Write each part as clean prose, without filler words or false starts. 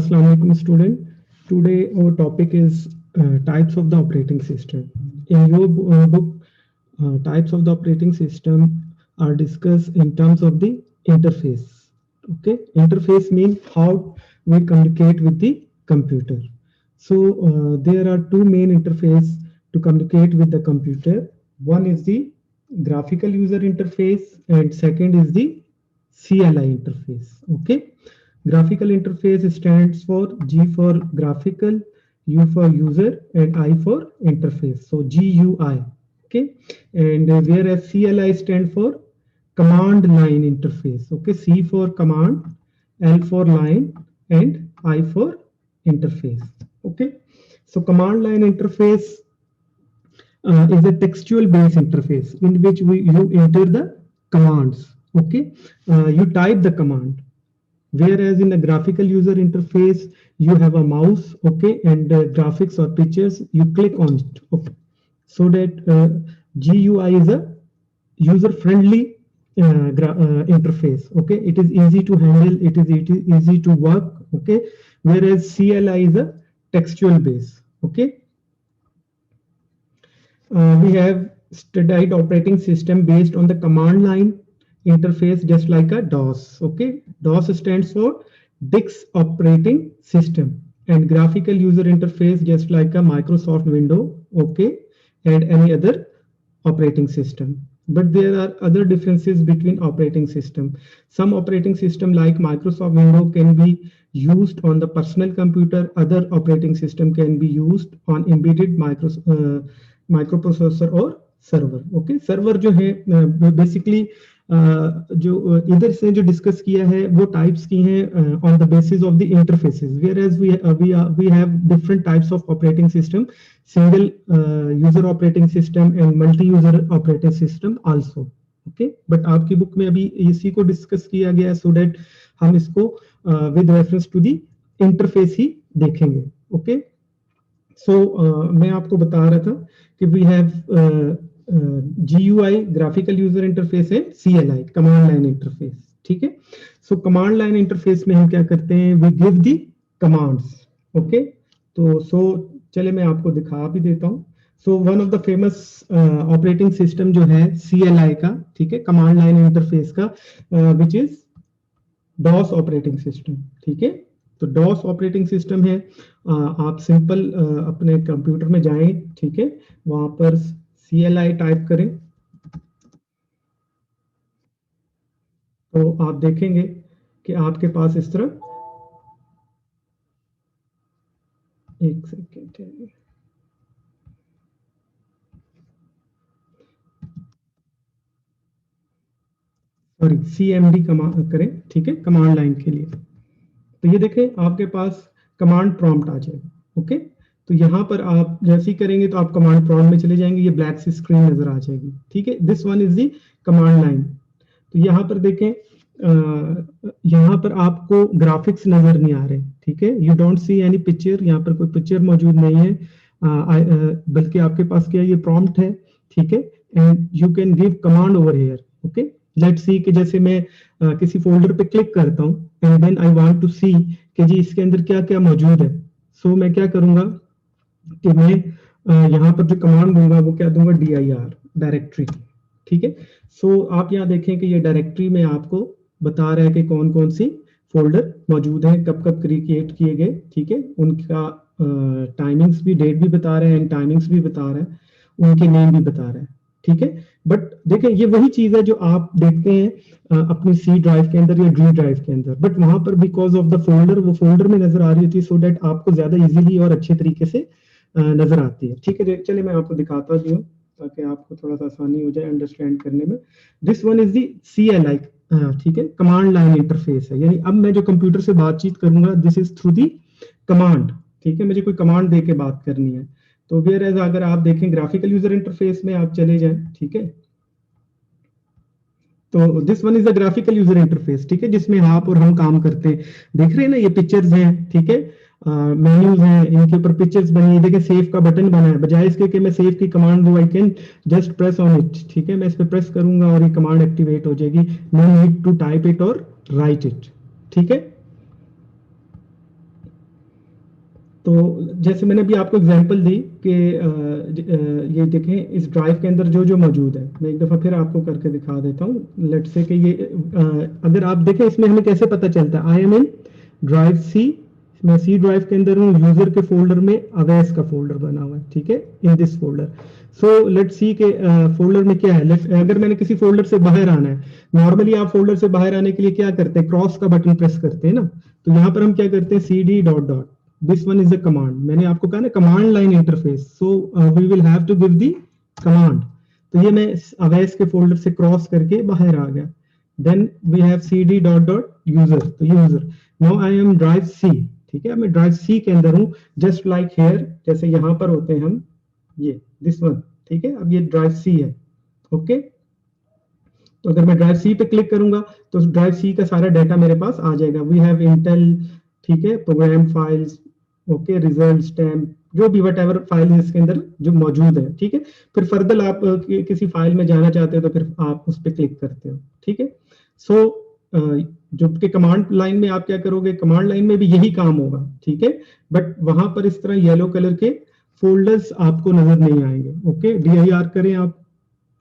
Assalamu alaikum student. Today our topic is types of the operating system. In your book, types of the operating system are discussed in terms of the interface. Okay, interface means how we communicate with the computer. So there are two main interface to communicate with the computer. One is the graphical user interface and second is the CLI interface. Okay, graphical interface stands for G for graphical, U for user, and I for interface. So GUI. Okay, and whereas CLI stand for command line interface. Okay, C for command, L for line, and I for interface. Okay, so command line interface is a textual based interface in which you enter the commands. Okay, you type the command, whereas in a graphical user interface you have a mouse, okay, and graphics or pictures you click on it, okay, so that GUI is a user friendly interface. Okay, it is easy to handle, it is easy to work. Okay, whereas CLI is a textual base. Okay, we have studied operating system based on the command line interface, just like a DOS. Okay, DOS stands for DIX operating system, and graphical user interface just like a Microsoft Windows. Okay, and any other operating system. But there are other differences between operating system. Some operating system like Microsoft Windows can be used on the personal computer. Other operating system can be used on embedded microprocessor और server. Okay, server जो है basically जो इधर से जो discuss किया है वो टाइप्स की हैं on the basis of the interfaces, where as we have different types of operating system, single user operating system and multi user operating system also. Okay, but आपकी बुक में अभी इसी को डिस्कस किया गया सो दैट हम इसको with reference to the interface ही देखेंगे. ओके, सो मैं आपको बता रहा था कि we have GUI graphical user interface है, CLI कमांड लाइन इंटरफेस. ठीक है, सो कमांड लाइन इंटरफेस में हम क्या करते हैं, we give the commands. Okay, तो चले मैं आपको दिखा भी देता हूं. So one of the famous operating system जो है CLI का, ठीक है, कमांड लाइन इंटरफेस का, which is DOS operating system. ठीक है, तो DOS ऑपरेटिंग सिस्टम है. आप सिंपल अपने कंप्यूटर में जाएं, ठीक है, वहां पर CLI टाइप करें तो आप देखेंगे कि आपके पास इस तरह, एक सेकेंड, सॉरी, CMD कमांड करें, ठीक है, कमांड लाइन के लिए. तो ये देखें आपके पास कमांड प्रॉम्प्ट आ जाएगा. ओके, तो यहाँ पर आप जैसे ही करेंगे तो आप कमांड प्रॉम्प्ट में चले जाएंगे, ये ब्लैक सी स्क्रीन नजर आ जाएगी. ठीक है, this one is the command line. तो यहाँ पर देखें, यहाँ पर आपको ग्राफिक्स नजर नहीं आ रहे. ठीक है, you don't see any picture, यहाँ पर कोई पिक्चर मौजूद नहीं है, बल्कि आपके पास क्या ये प्रॉम्प्ट है. ठीक है, and you can give command over here. Okay, let's see कि जैसे मैं किसी फोल्डर पे क्लिक करता हूँ and then I want to see कि जी इसके अंदर क्या क्या मौजूद है. सो मैं क्या करूंगा कि मैं यहाँ पर जो कमांड दूंगा वो क्या दूंगा, dir डायरेक्टरी. ठीक है, सो आप यहाँ देखें कि ये डायरेक्टरी में आपको बता रहा है कि कौन कौन सी फोल्डर मौजूद है, कब कब क्रिएट किए गए. ठीक है, उनका टाइमिंग्स भी, डेट भी बता रहे हैं एंड टाइमिंग्स भी बता रहा है, उनके नेम भी बता रहा है. ठीक है, बट देखें ये वही चीज है जो आप देखते हैं अपनी C ड्राइव के अंदर या D ड्राइव के अंदर, बट वहां पर बिकॉज ऑफ द फोल्डर वो फोल्डर में नजर आ रही होती है, सो दैट आपको ज्यादा इजीली और अच्छे तरीके से नजर आती है. ठीक है, चलिए मैं आपको दिखाता भी हूँ ताकि आपको थोड़ा सा आसानी हो जाए अंडरस्टैंड करने में. This one is the CLI. ठीक है, कमांड लाइन इंटरफेस है, यानी अब मैं जो कंप्यूटर से बातचीत करूंगा this is through the command. ठीक है, मुझे कोई कमांड दे के बात करनी है. तो वेयर एज अगर आप देखें ग्राफिकल यूजर इंटरफेस में आप चले जाएं, ठीक है, तो this one is the graphical user interface. ठीक है, जिसमें आप और हम काम करते हैं. देख रहे हैं ना, ये पिक्चर्स हैं. ठीक है, मेन्यूज हैं, इनके ऊपर पिक्चर्स बनी है. देखिए सेव का बटन बना है, बजाय इसके कि मैं सेव की कमांड दूं, I can just press on it. ठीक है, मैं इस पे प्रेस करूंगा और ये कमांड एक्टिवेट हो जाएगी. No need to type it और राइट इट. ठीक है, तो जैसे मैंने अभी आपको एग्जांपल दी कि ये देखें इस ड्राइव के अंदर जो जो मौजूद है, मैं एक दफ़ा फिर आपको करके दिखा देता हूँ। लेट्स से कि ये अगर आप देखें इसमें हमें कैसे पता चलता है, I am in drive C, मैं सी ड्राइव के अंदर हूँ, यूजर के फोल्डर में अवैस का फोल्डर बना हुआ है, ठीक है, in this folder. So let's see के फोल्डर में क्या है, अगर मैंने किसी फोल्डर से बाहर आना है, नॉर्मली आप फोल्डर से बाहर आने के लिए क्या करते हैं, क्रॉस का बटन प्रेस करते हैं ना, तो यहाँ पर हम क्या करते हैं, C D dot dot, this one is a command, मैंने आपको कहा ना command line interface, so we will have to give the command. तो ये मैं अवैस के फोल्डर से क्रॉस करके बाहर आ गया, then we have cd dot dot user, तो user, now I am drive C, ठीक है, मैं ड्राइव सी के अंदर हूँ, जस्ट लाइक हेयर, जैसे यहाँ पर होते हैं हम, ये दिस वन, ठीक है, अब ये ड्राइव सी है, ओके। तो अगर मैं ड्राइव सी पे क्लिक करूंगा तो ड्राइव सी का सारा डाटा मेरे पास आ जाएगा, वी हैव इंटेल, ठीक है, program files, okay, result, stamp, जो भी वट एवर फाइल इसके अंदर जो मौजूद है, ठीक है। फिर फर्दर आप किसी फाइल में जाना चाहते हो तो फिर आप उस पर क्लिक करते हो, ठीक है। सो जो कि कमांड लाइन में आप क्या करोगे, कमांड लाइन में भी यही काम होगा, ठीक है, बट वहां पर इस तरह येलो कलर के फोल्डर्स आपको नजर नहीं आएंगे, ओके। dir करें आप,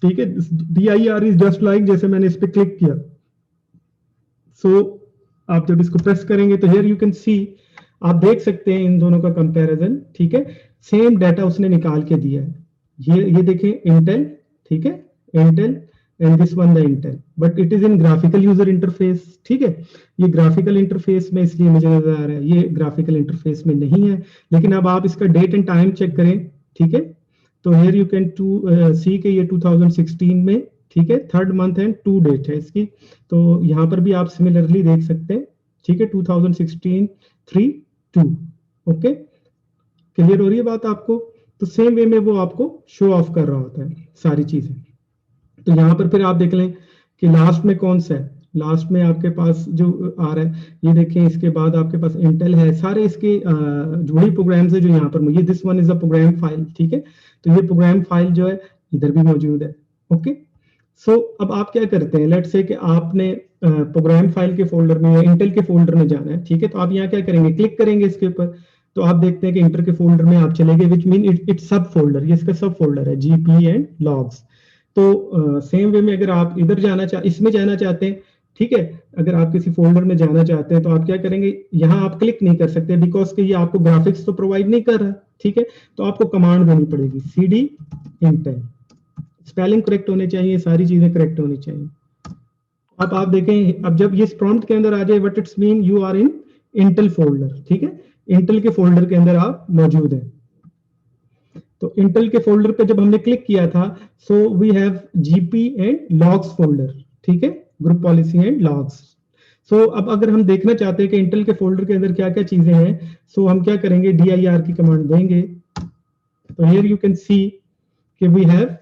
ठीक है, dir इज जस्ट लाइक, जैसे मैंने इस पे क्लिक किया, सो आप जब इसको प्रेस करेंगे तो हियर यू कैन सी, आप देख सकते हैं इन दोनों का कंपैरिजन, ठीक है, सेम डाटा उसने निकाल के दिया है, ये देखें इंटेल, ठीक है, Intel and this one the Intel, but it is in graphical user interface, ठीक है, ये ग्राफिकल इंटरफेस में इसलिए मुझे नजर आ रहा है, ये ग्राफिकल इंटरफेस में नहीं है। लेकिन अब आप इसका डेट एंड टाइम चेक करें, ठीक है, तो here you can to see के ये 2016 में, ठीक है, third month and to date है इसकी, तो यहाँ पर भी आप सिमिलरली देख सकते हैं, ठीक है, 2016 3 2, ओके, क्लियर हो रही है बात आपको। तो सेम वे में वो आपको शो ऑफ कर रहा होता है सारी चीजें। तो यहाँ पर फिर आप देख लें कि लास्ट में कौन सा है, लास्ट में आपके पास जो आ रहा है, ये देखें, इसके बाद आपके पास इंटेल है, सारे इसके जो भी प्रोग्राम्स है जो यहाँ पर, ये this one is a program file, ठीक है, तो ये प्रोग्राम फाइल जो है इधर भी मौजूद है, ओके। सो अब आप क्या करते हैं, लेट्स से कि आपने प्रोग्राम फाइल के फोल्डर में या इंटेल के फोल्डर में जाना है, ठीक है, तो आप यहाँ क्या करेंगे, क्लिक करेंगे इसके ऊपर, तो आप देखते हैं कि इंटर के फोल्डर में आप चले गए, विच मीन इट सब फोल्डर, ये इसका सब फोल्डर है, जीपी एंड लॉग्स। तो सेम वे में अगर आप इधर इसमें जाना चाहते हैं, ठीक है, अगर आप किसी फोल्डर में जाना चाहते हैं तो आप क्या करेंगे, यहाँ आप क्लिक नहीं कर सकते बिकॉज कि ये आपको ग्राफिक्स तो प्रोवाइड नहीं कर रहा, ठीक है, तो आपको कमांड देनी पड़ेगी, cd इंटेल, स्पेलिंग करेक्ट होने चाहिए, सारी चीजें करेक्ट होनी चाहिए। अब आप देखें, अब जब ये प्रॉम्प्ट के अंदर आ जाए, what it's mean, you are in Intel folder, ठीक है, इंटेल के फोल्डर के अंदर आप मौजूद हैं। तो इंटेल के फोल्डर पे जब हमने क्लिक किया था, so we have GP and logs folder, ठीक है, ग्रुप पॉलिसी एंड लॉग्स। सो अब अगर हम देखना चाहते हैं कि इंटेल के फोल्डर के अंदर क्या क्या चीजें हैं, सो हम क्या करेंगे, dir की कमांड देंगे, तो हियर यू कैन सी कि वी हैव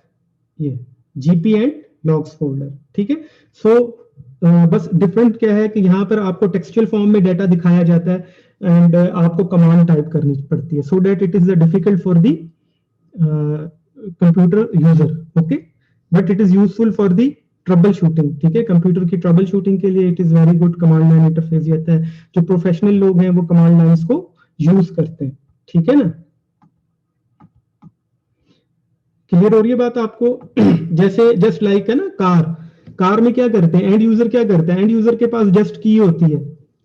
ये जीपी एंड लॉग्स फोल्डर, ठीक है। सो बस डिफरेंट क्या है कि यहाँ पर आपको टेक्सचुअल फॉर्म में डाटा दिखाया जाता है एंड आपको कमांड टाइप करनी पड़ती है, so that it is difficult for the computer user, okay, but it is useful for the trouble shooting, ठीक है, कंप्यूटर की ट्रबल शूटिंग के लिए it is very good command line interface रहता है, जो प्रोफेशनल लोग हैं वो कमांड लाइंस को यूज करते हैं, ठीक है ना। क्लियर हो रही है बात आपको? जैसे जस्ट लाइक है ना, कार में क्या करते हैं, एंड यूजर क्या करता है, एंड यूजर के पास जस्ट की होती है,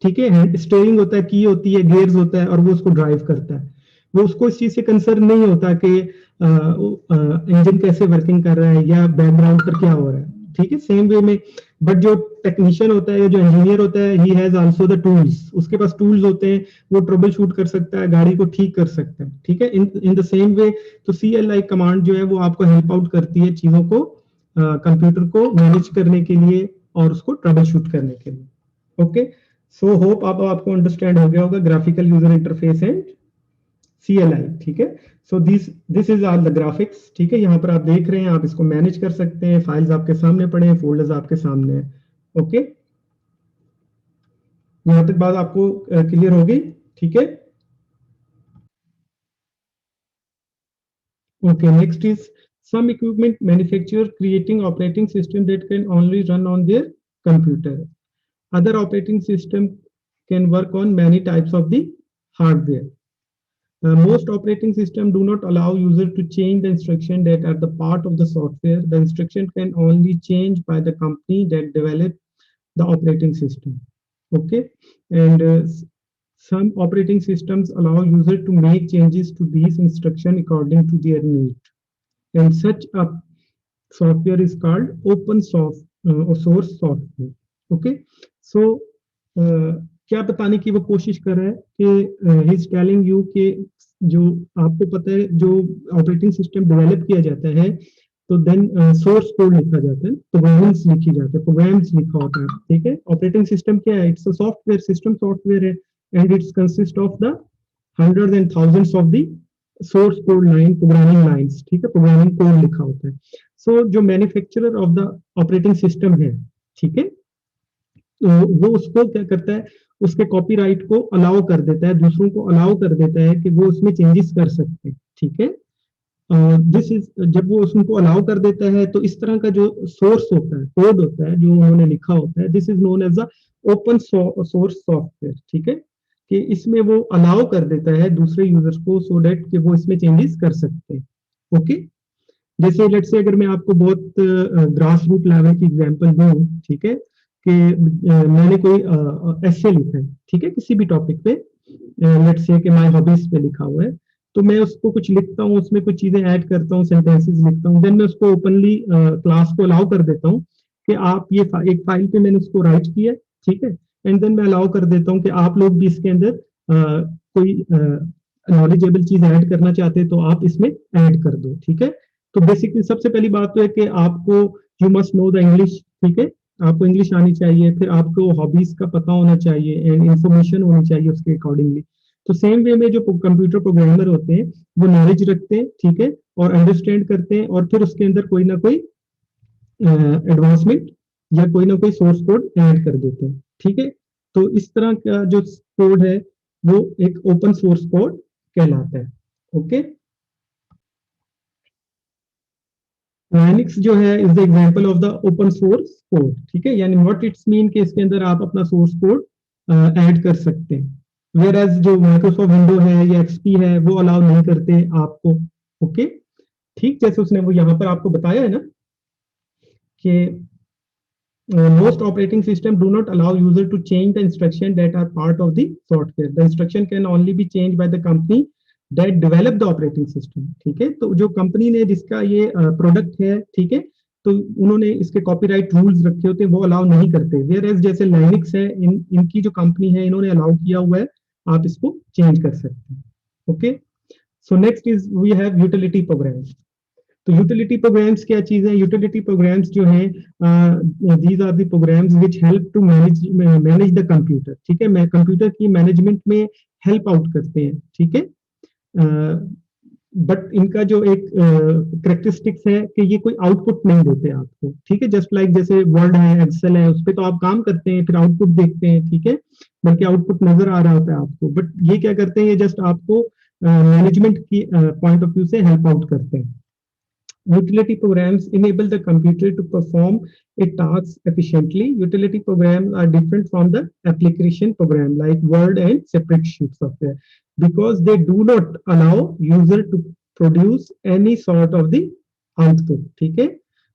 ठीक है, स्टेयरिंग होता है, की होती है, गियर्स होता है, और वो उसको ड्राइव करता है, वो उसको इस चीज से कंसर्न नहीं होता कि इंजन कैसे वर्किंग कर रहा है या बैकग्राउंड पर क्या हो रहा है, ठीक है, सेम वे में। बट जो टेक्नीशियन होता है या जो इंजीनियर होता है, he has also the tools, उसके पास टूल्स होते हैं, वो ट्रबल शूट कर सकता है, गाड़ी को ठीक कर सकता है, ठीक है, इन द सेम वे। तो CLI कमांड जो है वो आपको हेल्प आउट करती है चीजों को, कंप्यूटर को मैनेज करने के लिए और उसको ट्रबल शूट करने के लिए, ओके। सो होप आपको अंडरस्टैंड हो गया होगा graphical user interface and CLI, ठीक है। So this is are the graphics, ठीक है, यहाँ पर आप देख रहे हैं, आप इसको मैनेज कर सकते हैं, फाइल्स आपके सामने पड़े हैं, फोल्डर्स आपके सामने हैं, ओके। यहाँ तक बात आपको क्लियर हो गई, ठीक है। Okay, next is some equipment manufacturer creating operating system that can only run on their computer. Other operating system can work on many types of the hardware. Most operating systems do not allow user to change the instruction that are the part of the software. The instruction can only change by the company that develop the operating system. Okay, and some operating systems allow user to make changes to these instruction according to their need. And such a software is called open source or source software. Okay, so क्या बताने की वो कोशिश कर रहा है कि he is telling you कि जो आपको पता है जो ऑपरेटिंग सिस्टम डेवलप किया जाता है तो देन सोर्स कोड लिखा जाता है प्रोग्राम्स लिखी जाती है प्रोग्राम्स लिखा होता है ठीक है ऑपरेटिंग सिस्टम क्या है it's a software system software है and it's consist of the hundreds and thousands of the source code line programming lines ठीक है प्रोग्रामिंग कोड लिखा होता है सो जो manufacturer of the operating system है ठीक है तो वो उसको क्या करता है उसके कॉपीराइट को अलाउ कर देता है दूसरों को अलाउ कर देता है कि वो उसमें चेंजेस कर सकते हैं ठीक है दिस इज जब वो उसको अलाउ कर देता है तो इस तरह का जो सोर्स होता है कोड होता है जो उन्होंने लिखा होता है this is known as a open source software ठीक है कि इसमें वो अलाउ कर देता है दूसरे यूजर्स को सो डेट कि वो इसमें चेंजेस कर सकते हैं ओके जैसे लेट्स से अगर मैं आपको बहुत ग्रास रूट लेवल की एग्जांपल दूं ठीक है कि मैंने कोई एसे लिखा है ठीक है किसी भी टॉपिक पे लेट्स से कि माय हॉबीज पे लिखा हुआ है तो मैं उसको कुछ लिखता हूँ उसमें कुछ चीजें ऐड करता हूँ सेंटेंसेस लिखता हूँ देन मैं उसको ओपनली क्लास को अलाउ कर देता हूँ कि आप ये एक फाइल पे मैंने उसको राइट किया ठीक है एंड देन मैं अलाउ कर देता हूँ कि आप लोग भी इसके अंदर कोई नॉलेजेबल चीज ऐड करना चाहते हैं तो आप इसमें ऐड कर दो ठीक है तो बेसिकली सबसे पहली बात तो है कि आपको you must know the English ठीक है आपको इंग्लिश आनी चाहिए फिर आपको हॉबीज का पता होना चाहिए एंड इंफॉर्मेशन होनी चाहिए उसके अकॉर्डिंगली तो सेम वे में जो कंप्यूटर प्रोग्रामर होते हैं वो नॉलेज रखते हैं ठीक है और अंडरस्टैंड करते हैं और फिर उसके अंदर कोई ना कोई एडवांसमेंट या कोई ना कोई सोर्स कोड ऐड कर देते हैं ठीक है तो इस तरह का जो कोड है वो एक ओपन सोर्स कोड कहलाता है ओके लाइनक्स जो है is the example of the open source code ठीक है यानी व्हाट इट्स मीन कि इसके अंदर आप अपना सोर्स कोड ऐड कर सकते हैं वेयर एज जो माइक्रोसॉफ्ट विंडो है या एक्सपी है वो अलाउ नहीं करते आपको ओके ठीक जैसे उसने वो यहाँ पर आपको बताया है ना कि most operating system do not allow user to change the instruction that are part of the software the instruction can only be changed by the company that develop the operating system ठीक है तो जो company ने जिसका ये product है ठीक है तो उन्होंने इसके कॉपीराइट रूल्स रखे होते हैं वो अलाउ नहीं करते वेयर एज जैसे लाइनक्स है इनकी जो कंपनी है इन्होंने अलाउ किया हुआ है आप इसको चेंज कर सकते हैं okay so next is we have utility programs तो यूटिलिटी प्रोग्राम्स क्या चीज है यूटिलिटी प्रोग्राम्स जो है these are the programs which help to manage the computer ठीक है मैं कंप्यूटर की मैनेजमेंट में हेल्प आउट करते हैं ठीक है बट इनका जो एक करेक्टरिस्टिक्स है कि ये कोई आउटपुट नहीं देते आपको ठीक है जस्ट लाइक जैसे वर्ड है एक्सेल है उस पर तो आप काम करते हैं फिर आउटपुट देखते हैं ठीक है बल्कि आउटपुट नजर आ रहा होता है आपको बट ये क्या करते हैं ये जस्ट आपको मैनेजमेंट की पॉइंट ऑफ व्यू से हेल्प आउट करते हैं Utility programs enable the computer to perform a task efficiently. Utility programs are different from the application program like Word and separate sheet software because they do not allow user to produce any sort of the output. ठीक है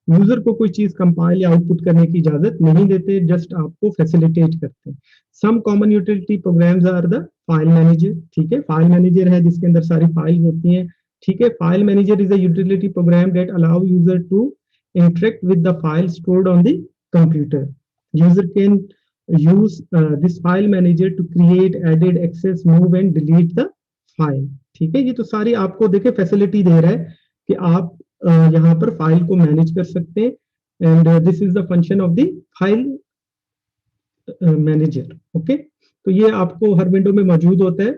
user को कोई चीज compile या output करने की इजाजत नहीं देते जस्ट आपको फैसिलिटेट करते हैं some common utility programs are the file manager ठीक है फाइल मैनेजर है जिसके अंदर सारी फाइल होती हैं ठीक है file manager is a utility program that allow user to interact with the file stored on the computer user can use this file manager to create edit access move and delete the file ठीक है ये तो सारी आपको देखे facility दे रहा है कि आप यहाँ पर फाइल को मैनेज कर सकते हैं and this is the function of the file manager okay तो ये आपको हर विंडो में मौजूद होता है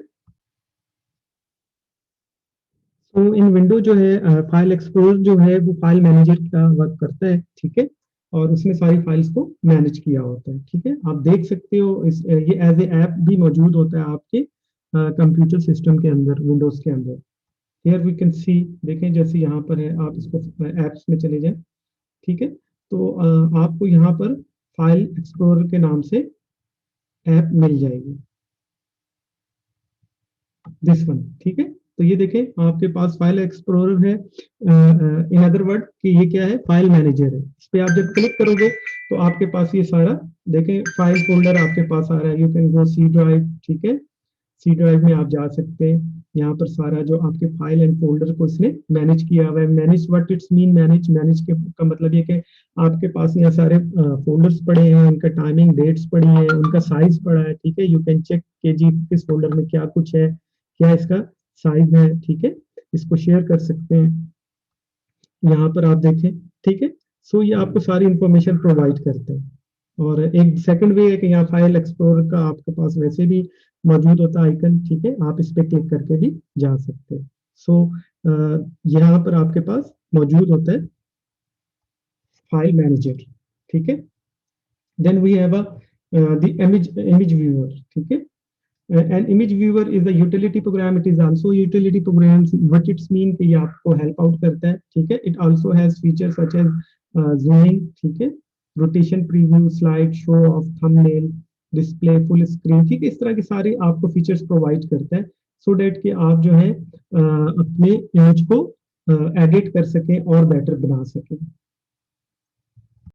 तो इन विंडो जो है फाइल एक्सप्लोर जो है वो फाइल मैनेजर का वर्क करता है ठीक है और उसमें सारी फाइल्स को मैनेज किया होता है ठीक है आप देख सकते हो ये एज ए ऐप भी मौजूद होता है आपके कंप्यूटर सिस्टम के अंदर विंडोज के अंदर हियर वी कैन सी देखें जैसे यहाँ पर है आप इसको एप्स में चले जाएं ठीक है तो आपको यहाँ पर फाइल एक्सप्लोरर के नाम से ऐप मिल जाएगी दिस वन ठीक है तो ये देखें आपके पास फाइल एक्सप्लोरर है, इन अदर वर्ड कि ये क्या है, फाइल मैनेजर है। इस पे आप जब क्लिक करोगे तो आपके पास ये सारा देखें फाइल फोल्डर आपके पास आ रहा है। You can go C drive, ठीक है, सी ड्राइव में आप जा सकते हैं। यहाँ पर सारा जो आपके फाइल एंड फोल्डर को इसने मैनेज किया हुआ है। Manage what it's mean, manage के का मतलब ये कि आपके पास यहाँ सारे फोल्डर्स पड़े हैं, उनका टाइमिंग डेट्स पड़ी है, उनका साइज पड़ा है, ठीक है। यू कैन चेक के जी किस फोल्डर में क्या कुछ है, क्या इसका साइज है, ठीक है। इसको शेयर कर सकते हैं, यहाँ पर आप देखें, ठीक है। सो ये आपको सारी इंफॉर्मेशन प्रोवाइड करते हैं। और एक सेकंड वे है कि यहाँ फाइल एक्सप्लोरर का आपके पास वैसे भी मौजूद होता है आइकन, ठीक है, आप इस पे क्लिक करके भी जा सकते हैं। सो यहाँ पर आपके पास मौजूद होता है फाइल मैनेजर, ठीक है। Then we have the image viewer, ठीक है। An image viewer is a utility program. It is also utility programs. What it's mean कि ये आपको help out करता है, ठीक है। It also has features such as zooming, ठीक है, rotation preview, slide show of thumbnail, display full screen, ठीक है। इस तरह के सारे आपको features provide करता है so that कि आप जो है अपने image को edit कर सकें और better बना सकें।